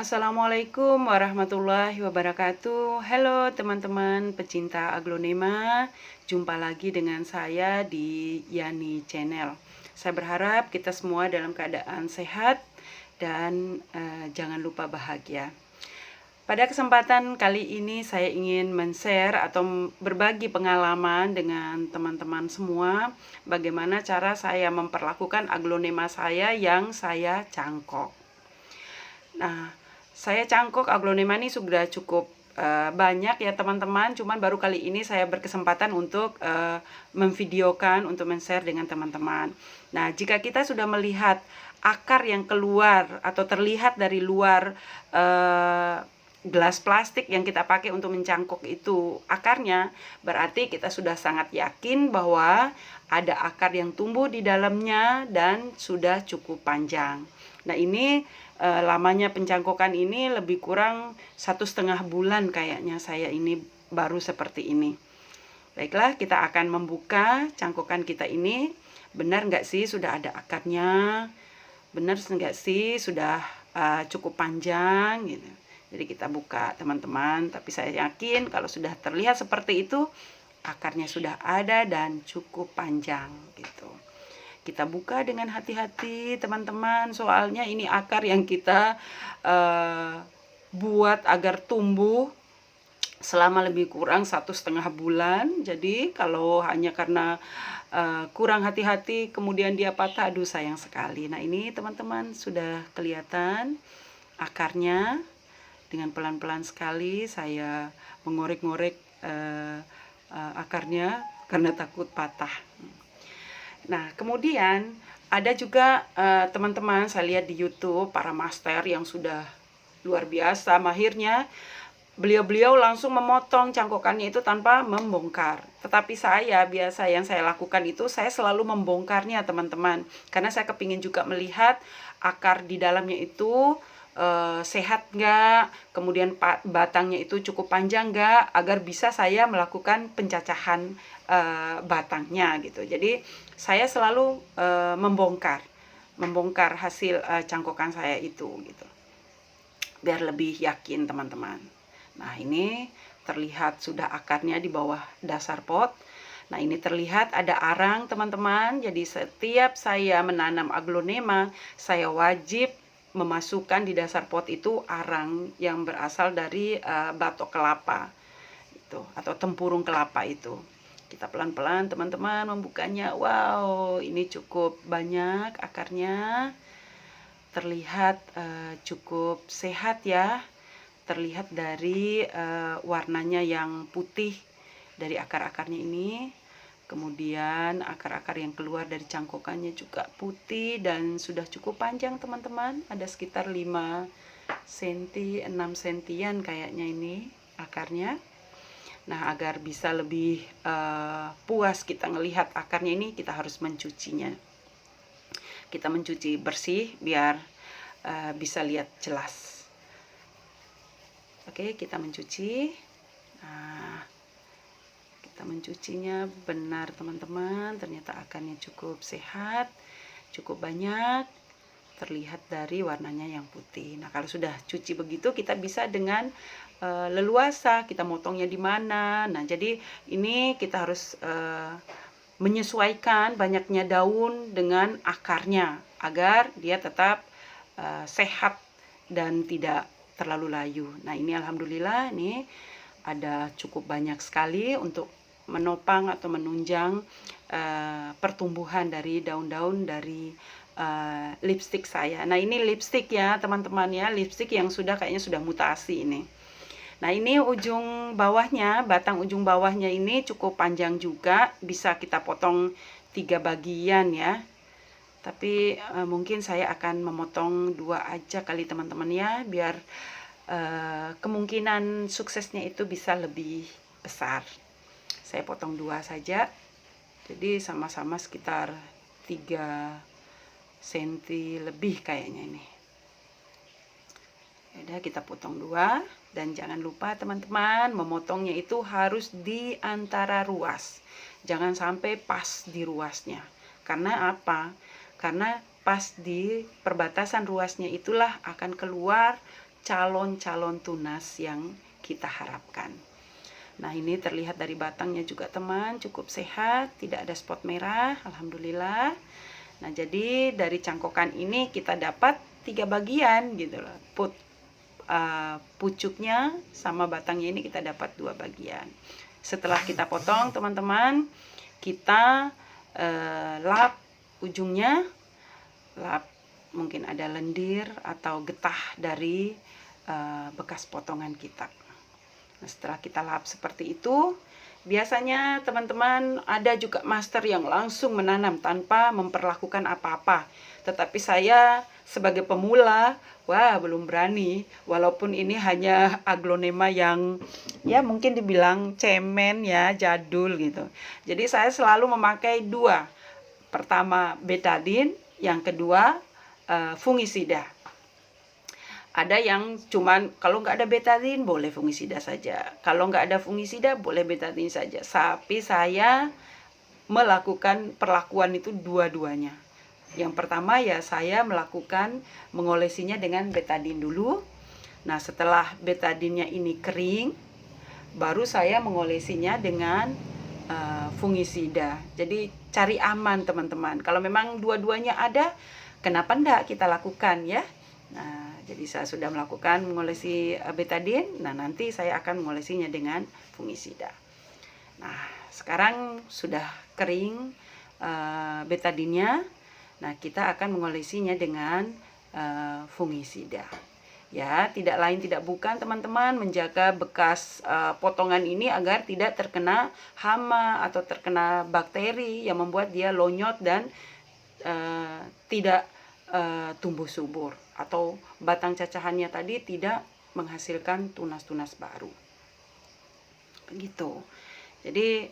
Assalamualaikum warahmatullahi wabarakatuh. Halo teman-teman pecinta aglonema, jumpa lagi dengan saya di Yani Channel. Saya berharap kita semua dalam keadaan sehat dan jangan lupa bahagia. Pada kesempatan kali ini saya ingin men-share atau berbagi pengalaman dengan teman-teman semua bagaimana cara saya memperlakukan aglonema saya yang saya cangkok. Nah, saya cangkok aglonema ini sudah cukup banyak ya teman-teman, cuman baru kali ini saya berkesempatan untuk memvideokan, untuk men-share dengan teman-teman. Nah, jika kita sudah melihat akar yang keluar atau terlihat dari luar gelas plastik yang kita pakai untuk mencangkok itu akarnya, berarti kita sudah sangat yakin bahwa ada akar yang tumbuh di dalamnya dan sudah cukup panjang. Nah, ini lamanya pencangkokan ini lebih kurang 1,5 bulan kayaknya saya ini baru seperti ini. Baiklah, kita akan membuka cangkokan kita ini. Benar nggak sih sudah ada akarnya? Benar nggak sih sudah cukup panjang gitu. Jadi kita buka teman-teman, tapi saya yakin kalau sudah terlihat seperti itu, akarnya sudah ada dan cukup panjang gitu. Kita buka dengan hati-hati teman-teman, soalnya ini akar yang kita buat agar tumbuh selama lebih kurang 1,5 bulan. Jadi kalau hanya karena kurang hati-hati kemudian dia patah, aduh sayang sekali. Nah, ini teman-teman sudah kelihatan akarnya. Dengan pelan-pelan sekali saya mengorek-ngorek akarnya karena takut patah. Nah, kemudian ada juga teman-teman saya lihat di YouTube para master yang sudah luar biasa mahirnya. Beliau-beliau langsung memotong cangkokannya itu tanpa membongkar. Tetapi saya biasa yang saya lakukan itu saya selalu membongkarnya teman-teman. Karena saya kepingin juga melihat akar di dalamnya itu sehat nggak, kemudian batangnya itu cukup panjang nggak, agar bisa saya melakukan pencacahan batangnya gitu. Jadi saya selalu membongkar hasil cangkokan saya itu gitu, biar lebih yakin teman-teman. Nah, ini terlihat sudah akarnya di bawah dasar pot. Nah, ini terlihat ada arang teman-teman. Jadi setiap saya menanam aglonema, saya wajib memasukkan di dasar pot itu arang yang berasal dari batok kelapa itu atau tempurung kelapa itu. Kita pelan-pelan teman-teman membukanya. Wow, ini cukup banyak akarnya. Terlihat cukup sehat ya. Terlihat dari warnanya yang putih dari akar-akarnya ini. Kemudian akar-akar yang keluar dari cangkokannya juga putih dan sudah cukup panjang teman-teman. Ada sekitar 5 cm, 6 cm kayaknya ini akarnya. Nah, agar bisa lebih puas kita ngelihat akarnya ini, kita harus mencucinya. Kita mencuci bersih biar bisa lihat jelas. Oke, kita mencuci. Nah, kita mencucinya benar teman-teman, ternyata akarnya cukup sehat, cukup banyak, terlihat dari warnanya yang putih. Nah, kalau sudah cuci begitu, kita bisa dengan leluasa kita motongnya di mana. Nah, jadi ini kita harus menyesuaikan banyaknya daun dengan akarnya agar dia tetap sehat dan tidak terlalu layu. Nah, ini alhamdulillah ini ada cukup banyak sekali untuk menopang atau menunjang pertumbuhan dari daun-daun dari lipstick saya. Nah, ini lipstick ya teman-teman ya, lipstick yang kayaknya sudah mutasi ini. Nah, ini ujung bawahnya, batang ujung bawahnya ini cukup panjang juga, bisa kita potong 3 bagian ya. Tapi mungkin saya akan memotong 2 aja kali teman-teman ya, biar kemungkinan suksesnya itu bisa lebih besar. Saya potong 2 saja, jadi sama-sama sekitar 3 cm lebih kayaknya ini. Udah, kita potong 2. Dan jangan lupa teman-teman, memotongnya itu harus di antara ruas, jangan sampai pas di ruasnya. Karena apa? Karena pas di perbatasan ruasnya itulah akan keluar calon-calon tunas yang kita harapkan. Nah, ini terlihat dari batangnya juga teman, cukup sehat, tidak ada spot merah, alhamdulillah. Nah, jadi dari cangkokan ini kita dapat 3 bagian gitu loh. Pucuknya sama batangnya ini kita dapat 2 bagian. Setelah kita potong, teman-teman, kita lap ujungnya, lap mungkin ada lendir atau getah dari bekas potongan kita. Nah, setelah kita lap seperti itu, biasanya teman-teman ada juga master yang langsung menanam tanpa memperlakukan apa-apa. Tetapi saya sebagai pemula, belum berani. Walaupun ini hanya aglonema yang ya mungkin dibilang cemen ya, jadul gitu. Jadi saya selalu memakai 2. Pertama betadine, yang kedua fungisida. Ada yang cuman kalau nggak ada betadine boleh fungisida saja. Kalau nggak ada fungisida boleh betadine saja. Tapi saya melakukan perlakuan itu dua-duanya. Yang pertama ya saya melakukan mengolesinya dengan betadine dulu. Nah, setelah betadinnya ini kering, baru saya mengolesinya dengan fungisida. Jadi cari aman teman-teman. Kalau memang dua-duanya ada, kenapa enggak kita lakukan ya? Nah, jadi saya sudah melakukan mengolesi betadine. Nah, nanti saya akan mengolesinya dengan fungisida. Nah, sekarang sudah kering betadinnya. Nah, kita akan mengolesinya dengan fungisida. Ya, tidak lain tidak bukan teman-teman, menjaga bekas potongan ini agar tidak terkena hama atau terkena bakteri yang membuat dia lonyot dan tidak tumbuh subur, atau batang cacahannya tadi tidak menghasilkan tunas-tunas baru. Begitu. Jadi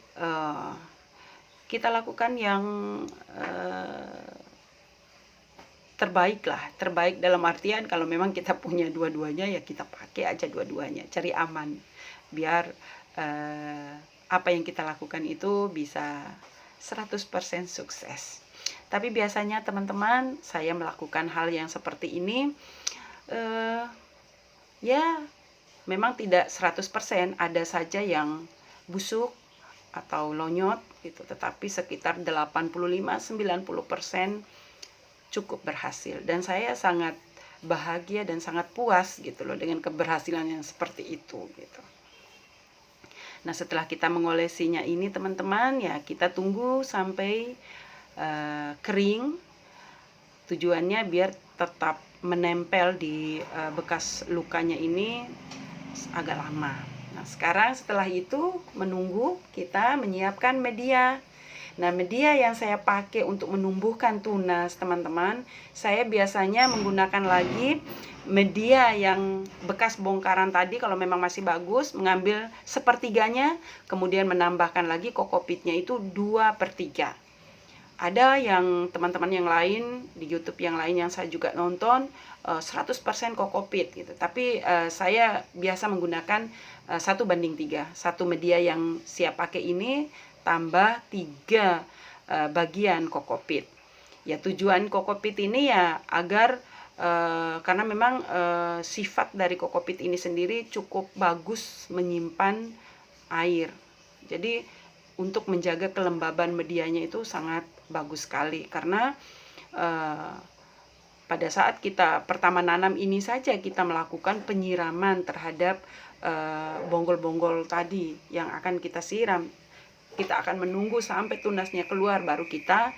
kita lakukan yang terbaik lah, terbaik dalam artian kalau memang kita punya dua-duanya ya kita pakai aja dua-duanya, cari aman biar apa yang kita lakukan itu bisa 100% sukses. Tapi biasanya teman-teman saya melakukan hal yang seperti ini ya memang tidak 100%, ada saja yang busuk atau lonyot gitu, tetapi sekitar 85-90% cukup berhasil, dan saya sangat bahagia dan sangat puas gitu loh dengan keberhasilan yang seperti itu gitu. Nah, setelah kita mengolesinya ini teman-teman ya kita tunggu sampai kering. Tujuannya biar tetap menempel di bekas lukanya ini agak lama. Nah, sekarang setelah itu menunggu, kita menyiapkan media. Nah, media yang saya pakai untuk menumbuhkan tunas teman-teman, saya biasanya menggunakan lagi media yang bekas bongkaran tadi. Kalau memang masih bagus, mengambil sepertiganya, kemudian menambahkan lagi kokopitnya itu 2/3. Ada yang teman-teman yang lain di YouTube yang lain yang saya juga nonton 100% kokopit gitu. Tapi saya biasa menggunakan 1/3. Satu media yang siap pakai ini tambah 3 bagian kokopit. Ya, tujuan kokopit ini ya agar karena memang sifat dari kokopit ini sendiri cukup bagus menyimpan air. Jadi untuk menjaga kelembaban medianya itu sangat bagus sekali, karena pada saat kita pertama nanam ini saja kita melakukan penyiraman terhadap bonggol-bonggol tadi yang akan kita siram. Kita akan menunggu sampai tunasnya keluar, baru kita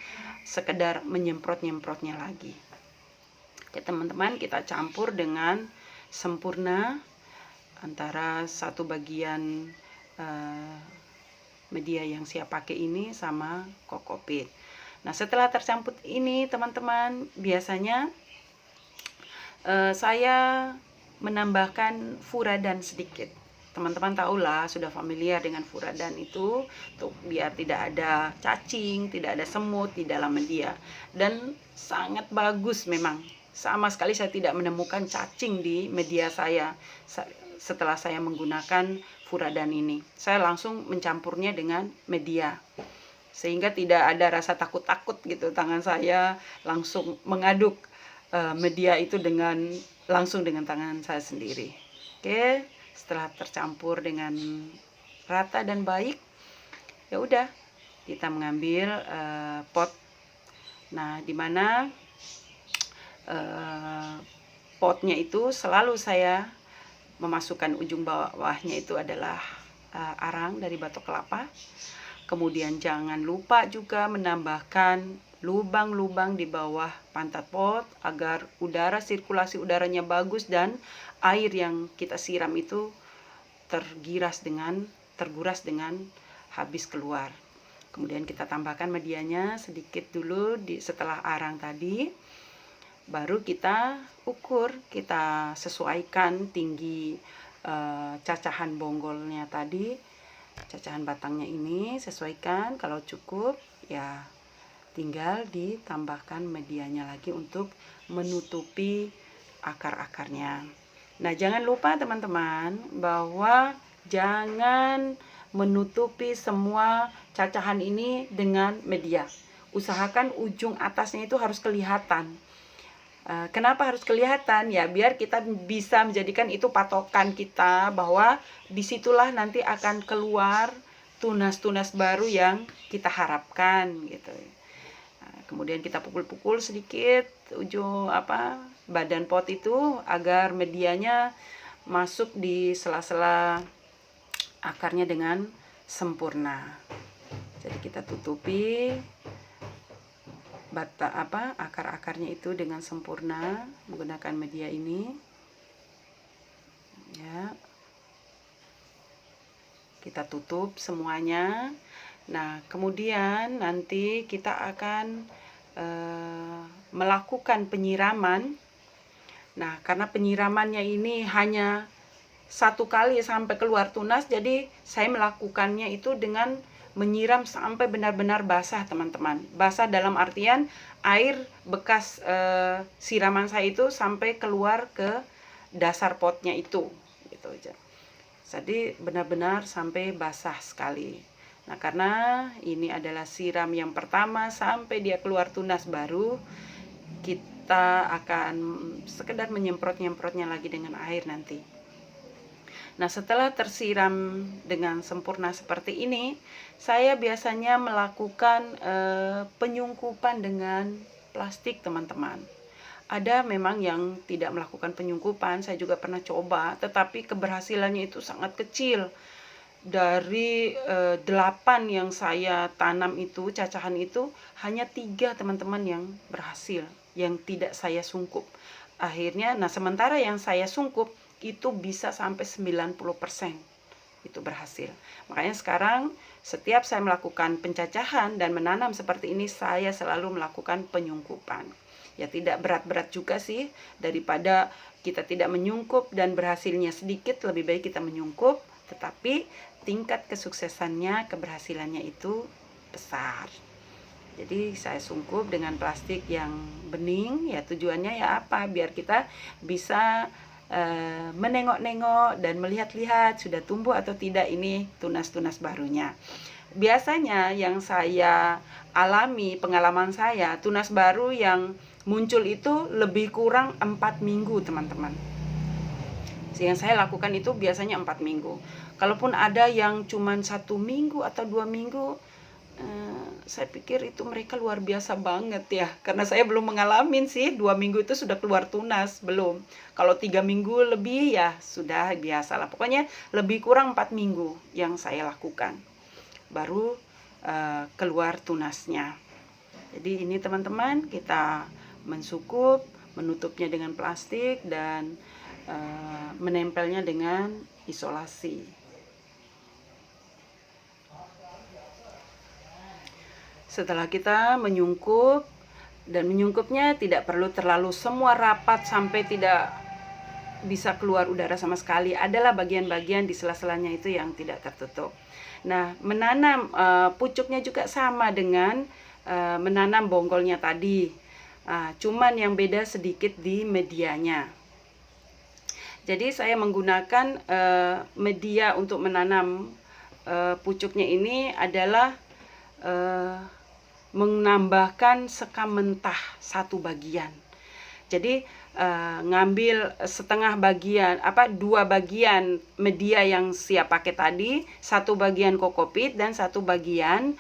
sekedar menyemprot-nyemprotnya lagi. Oke teman-teman, kita campur dengan sempurna antara satu bagian media yang siap pakai ini sama kokopit. Nah, setelah tercampur ini teman-teman, biasanya saya menambahkan furadan sedikit. Teman-teman tahulah, sudah familiar dengan furadan itu, tuh biar tidak ada cacing, tidak ada semut di dalam media, dan sangat bagus memang. Sama sekali saya tidak menemukan cacing di media saya setelah saya menggunakan furadan ini. Saya langsung mencampurnya dengan media, sehingga tidak ada rasa takut-takut gitu, tangan saya langsung mengaduk media itu langsung dengan tangan saya sendiri. Oke, setelah tercampur dengan rata dan baik, ya udah kita mengambil pot. Nah, dimana potnya itu selalu saya memasukkan ujung bawahnya itu adalah arang dari batok kelapa. Kemudian jangan lupa juga menambahkan lubang-lubang di bawah pantat pot agar sirkulasi udaranya bagus dan air yang kita siram itu terguras dengan habis keluar. Kemudian kita tambahkan medianya sedikit dulu setelah arang tadi. Baru kita ukur, kita sesuaikan tinggi cacahan bonggolnya tadi, cacahan batangnya ini sesuaikan. Kalau cukup ya tinggal ditambahkan medianya lagi untuk menutupi akar-akarnya. Nah, jangan lupa teman-teman bahwa jangan menutupi semua cacahan ini dengan media. Usahakan ujung atasnya itu harus kelihatan. Kenapa harus kelihatan? Ya biar kita bisa menjadikan itu patokan kita bahwa disitulah nanti akan keluar tunas-tunas baru yang kita harapkan gitu. Kemudian kita pukul-pukul sedikit ujung badan pot itu agar medianya masuk di sela-sela akarnya dengan sempurna. Jadi kita tutupi akar-akarnya itu dengan sempurna menggunakan media ini. Ya. Kita tutup semuanya. Nah, kemudian nanti kita akan melakukan penyiraman. Nah, karena penyiramannya ini hanya 1 kali sampai keluar tunas, jadi saya melakukannya itu dengan menyiram sampai benar-benar basah, teman-teman. Basah dalam artian air bekas siraman saya itu sampai keluar ke dasar potnya itu, gitu aja. Jadi benar-benar sampai basah sekali. Nah, karena ini adalah siram yang pertama sampai dia keluar tunas, baru kita akan sekedar menyemprot-nyemprotnya lagi dengan air nanti. Nah, setelah tersiram dengan sempurna seperti ini, saya biasanya melakukan penyungkupan dengan plastik, teman-teman. Ada memang yang tidak melakukan penyungkupan, saya juga pernah coba, tetapi keberhasilannya itu sangat kecil. Dari 8 yang saya tanam itu, cacahan itu, hanya 3 teman-teman yang berhasil, yang tidak saya sungkup. Akhirnya, nah sementara yang saya sungkup, itu bisa sampai 90% itu berhasil. Makanya sekarang setiap saya melakukan pencacahan dan menanam seperti ini, saya selalu melakukan penyungkupan. Ya tidak berat-berat juga sih, daripada kita tidak menyungkup dan berhasilnya sedikit, lebih baik kita menyungkup, tetapi tingkat kesuksesannya, keberhasilannya itu besar. Jadi saya sungkup dengan plastik yang bening, ya tujuannya ya apa? Biar kita bisa menengok-nengok dan melihat-lihat sudah tumbuh atau tidak ini tunas-tunas barunya. Biasanya yang saya alami, pengalaman saya, tunas baru yang muncul itu lebih kurang 4 minggu, teman-teman. Yang saya lakukan itu biasanya 4 minggu. Kalaupun ada yang cuma 1 minggu atau 2 minggu, saya pikir itu mereka luar biasa banget ya, karena saya belum mengalami sih 2 minggu itu sudah keluar tunas, belum. Kalau 3 minggu lebih ya sudah biasa lah, pokoknya lebih kurang 4 minggu yang saya lakukan baru keluar tunasnya. Jadi ini teman-teman, kita mensukup, menutupnya dengan plastik dan menempelnya dengan isolasi. Setelah kita menyungkup, dan menyungkupnya tidak perlu terlalu semua rapat sampai tidak bisa keluar udara sama sekali. Adalah bagian-bagian di sela-selanya itu yang tidak tertutup. Nah, menanam pucuknya juga sama dengan menanam bonggolnya tadi. Cuman yang beda sedikit di medianya. Jadi saya menggunakan media untuk menanam pucuknya ini adalah menambahkan sekam mentah 1 bagian. Jadi ngambil setengah bagian, 2 bagian media yang siap pakai tadi, 1 bagian kokopit dan 1 bagian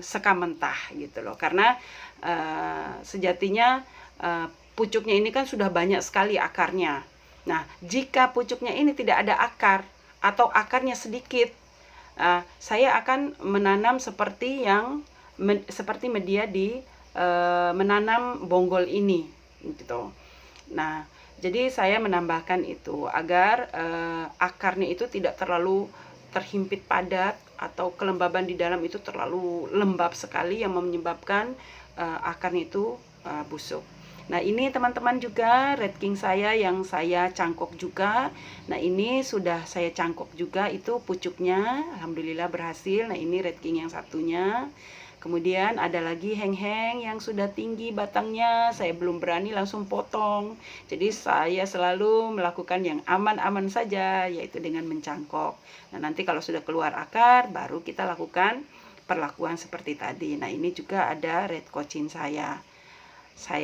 sekam mentah gitu loh. Karena sejatinya pucuknya ini kan sudah banyak sekali akarnya. Nah, jika pucuknya ini tidak ada akar atau akarnya sedikit, saya akan menanam seperti seperti media di menanam bonggol ini gitu. Nah, jadi saya menambahkan itu agar akarnya itu tidak terlalu terhimpit padat atau kelembaban di dalam itu terlalu lembab sekali yang menyebabkan akarnya itu busuk. Nah, ini teman-teman juga Red King saya yang saya cangkok juga. Nah, ini sudah saya cangkok juga, itu pucuknya. Alhamdulillah berhasil. Nah, ini Red King yang satunya. Kemudian ada lagi heng-heng yang sudah tinggi batangnya, saya belum berani langsung potong. Jadi saya selalu melakukan yang aman-aman saja, yaitu dengan mencangkok. Nah, nanti kalau sudah keluar akar, baru kita lakukan perlakuan seperti tadi. Nah, ini juga ada red cochin saya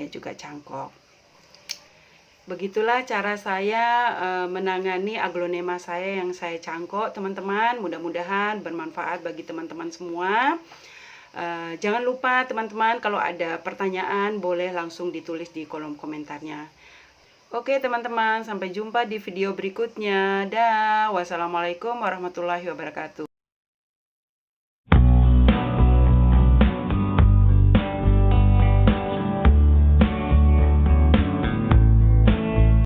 juga cangkok. Begitulah cara saya menangani aglonema saya yang saya cangkok, teman-teman. Mudah-mudahan bermanfaat bagi teman-teman semua. Jangan lupa teman-teman, kalau ada pertanyaan boleh langsung ditulis di kolom komentarnya. Oke teman-teman, sampai jumpa di video berikutnya. Dah, wassalamualaikum warahmatullahi wabarakatuh.